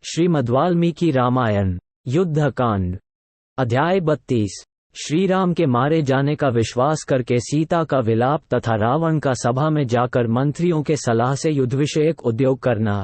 श्रीमद्वाल्मीकि रामायण युद्धकांड अध्याय 32। श्री राम के मारे जाने का विश्वास करके सीता का विलाप तथा रावण का सभा में जाकर मंत्रियों के सलाह से युद्ध विषयक उद्योग करना।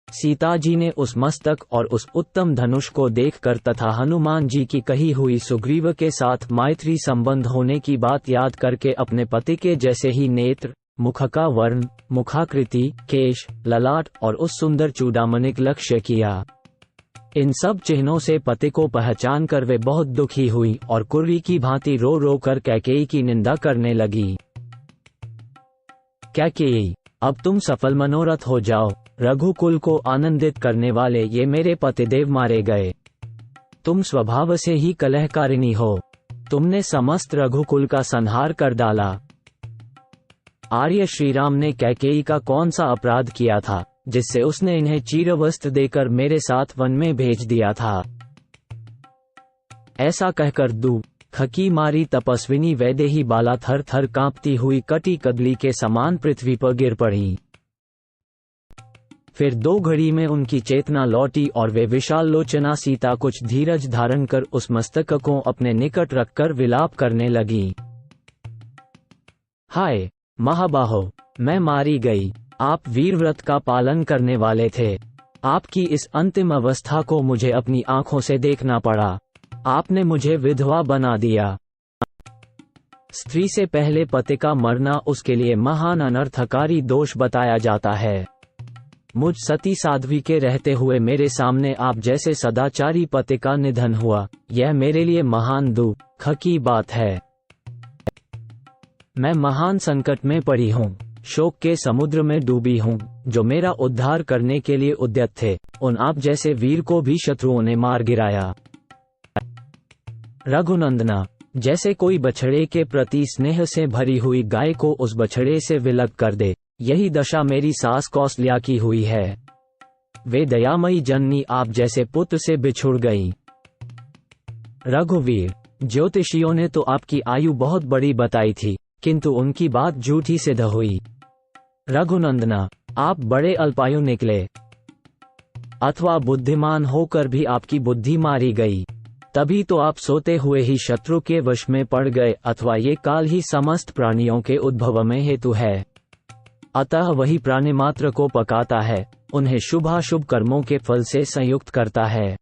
सीता जी ने उस मस्तक और उस उत्तम धनुष को देखकर तथा हनुमान जी की कही हुई सुग्रीव के साथ मैत्री संबंध होने की बात याद करके अपने पति के जैसे ही नेत्र, मुख का वर्ण, मुखाकृति, केश, ललाट और उस सुंदर चूड़ामणिक लक्ष्य किया। इन सब चिन्हों से पति को पहचान कर वे बहुत दुखी हुई और कुर्री की भांति रो रो कर कैकेयी की निंदा करने लगी। कैकेयी, अब तुम सफल मनोरथ हो जाओ। रघुकुल को आनंदित करने वाले ये मेरे पतिदेव मारे गए। तुम स्वभाव से ही कलहकारिणी हो। तुमने समस्त रघुकुल का संहार कर डाला। आर्य श्रीराम ने कैकेयी का कौन सा अपराध किया था जिससे उसने इन्हें चीरवस्त्र देकर मेरे साथ वन में भेज दिया था। ऐसा कहकर खकी मारी तपस्विनी वैदेही बाला थर थर कांपती हुई कटी कदली के समान पृथ्वी पर गिर पड़ी। फिर 2 घड़ी में उनकी चेतना लौटी और वे विशाल लोचना सीता कुछ धीरज धारण कर उस मस्तक को अपने निकट रखकर विलाप करने लगी। हाय महाबाहो, मैं मारी गई। आप वीरव्रत का पालन करने वाले थे। आपकी इस अंतिम अवस्था को मुझे अपनी आंखों से देखना पड़ा। आपने मुझे विधवा बना दिया। स्त्री से पहले पति का मरना उसके लिए महान अनर्थकारी दोष बताया जाता है। मुझ सती साध्वी के रहते हुए मेरे सामने आप जैसे सदाचारी पति का निधन हुआ, यह मेरे लिए महान दुख की बात है। मैं महान संकट में पड़ी हूँ, शोक के समुद्र में डूबी हूँ। जो मेरा उद्धार करने के लिए उद्यत थे, उन आप जैसे वीर को भी शत्रुओं ने मार गिराया। रघुनंदना, जैसे कोई बछड़े के प्रति स्नेह से भरी हुई गाय को उस बछड़े से विलग कर दे, यही दशा मेरी सास कौसल्या की हुई है। वे दयामयी जननी आप जैसे पुत्र से बिछुड़ गई। रघुवीर, ज्योतिषियों ने तो आपकी आयु बहुत बड़ी बताई थी, किंतु उनकी बात झूठी सिद्ध हुई। रघुनंदना, आप बड़े अल्पायु निकले। अथवा बुद्धिमान होकर भी आपकी बुद्धि मारी गई। तभी तो आप सोते हुए ही शत्रु के वश में पड़ गए, अथवा ये काल ही समस्त प्राणियों के उद्भव में हेतु है। अतः वही प्राणी मात्र को पकाता है, उन्हें शुभाशुभ कर्मों के फल से संयुक्त करता है।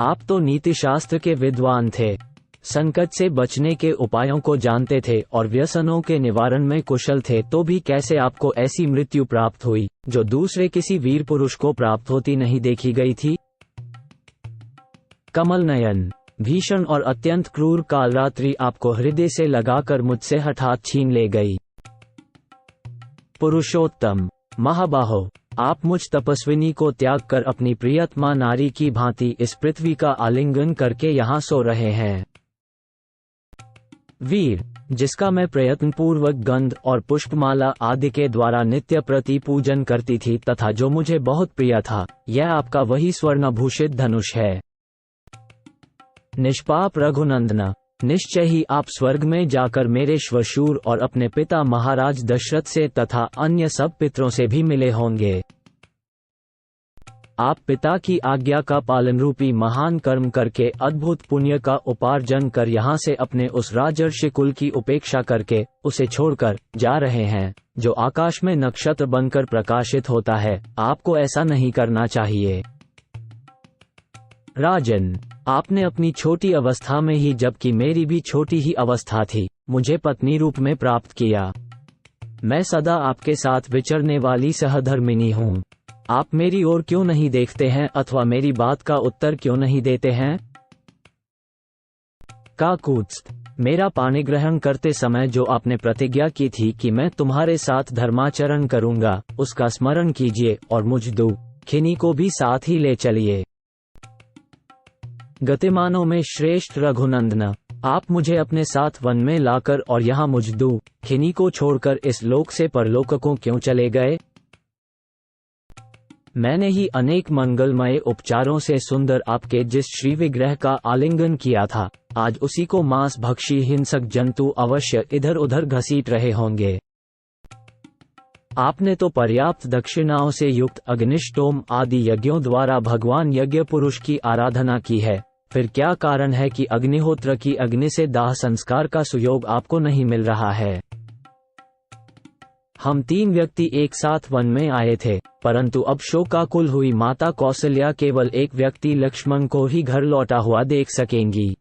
आप तो नीति शास्त्र के विद्वान थे, संकट से बचने के उपायों को जानते थे और व्यसनों के निवारण में कुशल थे, तो भी कैसे आपको ऐसी मृत्यु प्राप्त हुई जो दूसरे किसी वीर पुरुष को प्राप्त होती नहीं देखी गई थी। कमल नयन, भीषण और अत्यंत क्रूर कालरात्रि आपको हृदय से लगाकर मुझसे हठात छीन ले गई। पुरुषोत्तम, महाबाहो, आप मुझ तपस्विनी को त्याग कर अपनी प्रियतमा नारी की भांति इस पृथ्वी का आलिंगन करके यहाँ सो रहे हैं। वीर, जिसका मैं प्रयत्नपूर्वक गंध और पुष्पमाला आदि के द्वारा नित्य प्रति पूजन करती थी तथा जो मुझे बहुत प्रिय था, यह आपका वही स्वर्णभूषित धनुष है। निष्पाप रघुनंदना, निश्चय ही आप स्वर्ग में जाकर मेरे श्वशुर और अपने पिता महाराज दशरथ से तथा अन्य सब पितरों से भी मिले होंगे। आप पिता की आज्ञा का पालन रूपी महान कर्म करके अद्भुत पुण्य का उपार्जन कर यहाँ से अपने उस राजर्षि कुल की उपेक्षा करके उसे छोड़कर जा रहे हैं, जो आकाश में नक्षत्र बनकर प्रकाशित होता है। आपको ऐसा नहीं करना चाहिए। राजन, आपने अपनी छोटी अवस्था में ही, जबकि मेरी भी छोटी ही अवस्था थी, मुझे पत्नी रूप में प्राप्त किया। मैं सदा आपके साथ विचरने वाली सहधर्मिणी हूँ। आप मेरी ओर क्यों नहीं देखते हैं अथवा मेरी बात का उत्तर क्यों नहीं देते हैं? काकुत्स्थ, मेरा पानी ग्रहण करते समय जो आपने प्रतिज्ञा की थी कि मैं तुम्हारे साथ धर्माचरण करूंगा, उसका स्मरण कीजिए और मुझ दुखिनी को भी साथ ही ले चलिए। गतिमानों में श्रेष्ठ रघुनंदना, आप मुझे अपने साथ वन में लाकर और यहाँ मुझ दुखिनी को छोड़कर इस लोक से परलोक को क्यों चले गए? मैंने ही अनेक मंगलमय उपचारों से सुंदर आपके जिस श्री विग्रह का आलिंगन किया था, आज उसी को मांस भक्षी हिंसक जंतु अवश्य इधर उधर घसीट रहे होंगे। आपने तो पर्याप्त दक्षिणाओं से युक्त अग्निष्टोम आदि यज्ञों द्वारा भगवान यज्ञ पुरुष की आराधना की है, फिर क्या कारण है कि अग्निहोत्र की अग्नि से दाह संस्कार का सुयोग आपको नहीं मिल रहा है? हम 3 व्यक्ति एक साथ वन में आए थे, परंतु अब शोकाकुल हुई माता कौशल्या केवल एक व्यक्ति लक्ष्मण को ही घर लौटा हुआ देख सकेंगी।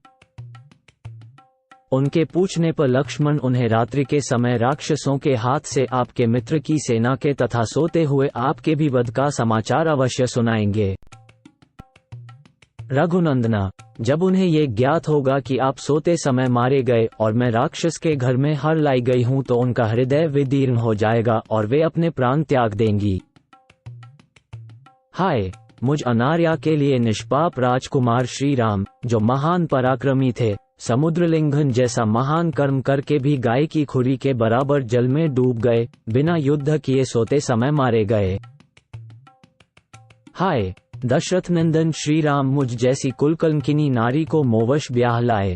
उनके पूछने पर लक्ष्मण उन्हें रात्रि के समय राक्षसों के हाथ से आपके मित्र की सेना के तथा सोते हुए आपके भी वध का समाचार अवश्य सुनाएंगे। रघुनंदना, जब उन्हें ये ज्ञात होगा कि आप सोते समय मारे गए और मैं राक्षस के घर में हर लाई गई हूं, तो उनका हृदय विदीर्ण हो जाएगा और वे अपने प्राण त्याग देंगी। हाय, मुझ अनार्या के लिए निष्पाप राजकुमार श्री राम, जो महान पराक्रमी थे, समुद्र लिंघन जैसा महान कर्म करके भी गाय की खुरी के बराबर जल में डूब गए, बिना युद्ध किए सोते समय मारे गए। हाय, दशरथ नंदन श्री राम, मुझ जैसी कुलकलंकिनी नारी को मोवश ब्याह लाए,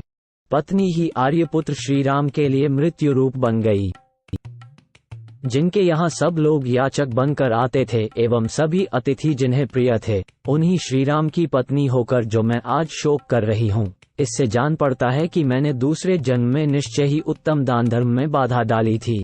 पत्नी ही आर्यपुत्र श्री राम के लिए मृत्यु रूप बन गई। जिनके यहाँ सब लोग याचक बनकर आते थे एवं सभी अतिथि जिन्हें प्रिय थे, उन्हीं श्री राम की पत्नी होकर जो मैं आज शोक कर रही हूँ, इससे जान पड़ता है कि मैंने दूसरे जन्म में निश्चय ही उत्तम दान धर्म में बाधा डाली थी।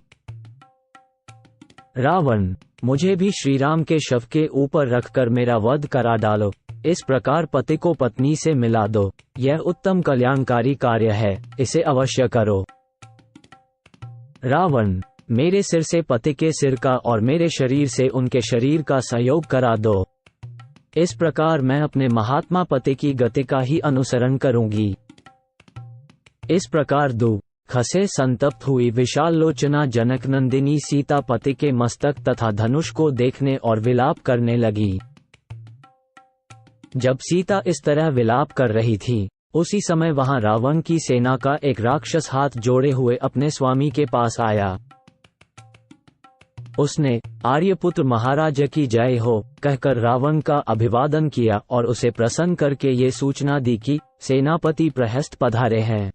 रावण, मुझे भी श्री राम के शव के ऊपर रखकर मेरा वध करा डालो, इस प्रकार पति को पत्नी से मिला दो, यह उत्तम कल्याणकारी कार्य है, इसे अवश्य करो। रावण, मेरे सिर से पति के सिर का और मेरे शरीर से उनके शरीर का संयोग करा दो, इस प्रकार मैं अपने महात्मा पति की गति का ही अनुसरण करूंगी। इस प्रकार दो खसे संतप्त हुई विशाल लोचना जनक नंदिनी सीता पति के मस्तक तथा धनुष को देखने और विलाप करने लगी। जब सीता इस तरह विलाप कर रही थी, उसी समय वहां रावण की सेना का एक राक्षस हाथ जोड़े हुए अपने स्वामी के पास आया। उसने आर्यपुत्र महाराज की जय हो कहकर रावण का अभिवादन किया और उसे प्रसन्न करके ये सूचना दी कि सेनापति प्रहस्त पधारे हैं।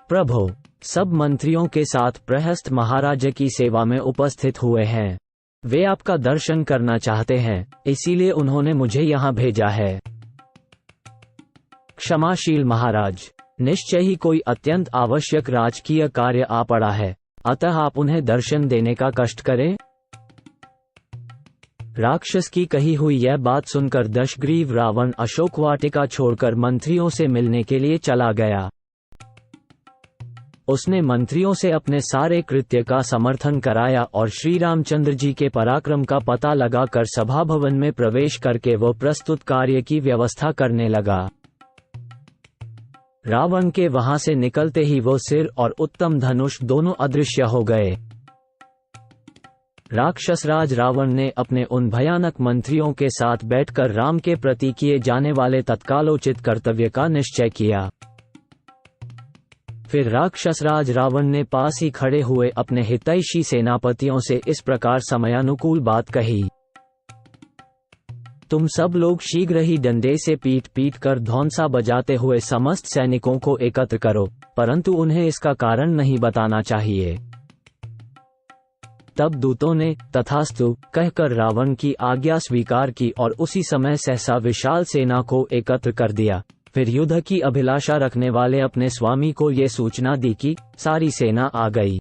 प्रभो, सब मंत्रियों के साथ प्रहस्त महाराज की सेवा में उपस्थित हुए हैं। वे आपका दर्शन करना चाहते हैं, इसीलिए उन्होंने मुझे यहाँ भेजा है। क्षमाशील महाराज, निश्चय ही कोई अत्यंत आवश्यक राजकीय कार्य आ पड़ा है, अतः आप उन्हें दर्शन देने का कष्ट करें। राक्षस की कही हुई यह बात सुनकर दशग्रीव रावण अशोक वाटिका छोड़कर मंत्रियों से मिलने के लिए चला गया। उसने मंत्रियों से अपने सारे कृत्य का समर्थन कराया और श्री रामचंद्र जी के पराक्रम का पता लगाकर सभा भवन में प्रवेश करके वो प्रस्तुत कार्य की व्यवस्था करने लगा। रावण के वहां से निकलते ही वो सिर और उत्तम धनुष दोनों अदृश्य हो गए। राक्षसराज रावण ने अपने उन भयानक मंत्रियों के साथ बैठकर राम के प्रति किए जाने वाले तत्कालोचित कर्तव्य का निश्चय किया। फिर राक्षसराज रावण ने पास ही खड़े हुए अपने हितैषी सेनापतियों से इस प्रकार समयानुकूल बात कही। तुम सब लोग शीघ्र ही डंडे से पीट पीट कर धौंसा बजाते हुए समस्त सैनिकों को एकत्र करो, परंतु उन्हें इसका कारण नहीं बताना चाहिए। तब दूतों ने तथास्तु कहकर रावण की आज्ञा स्वीकार की और उसी समय सहसा विशाल सेना को एकत्र कर दिया। फिर युद्ध की अभिलाषा रखने वाले अपने स्वामी को ये सूचना दी कि सारी सेना आ गई।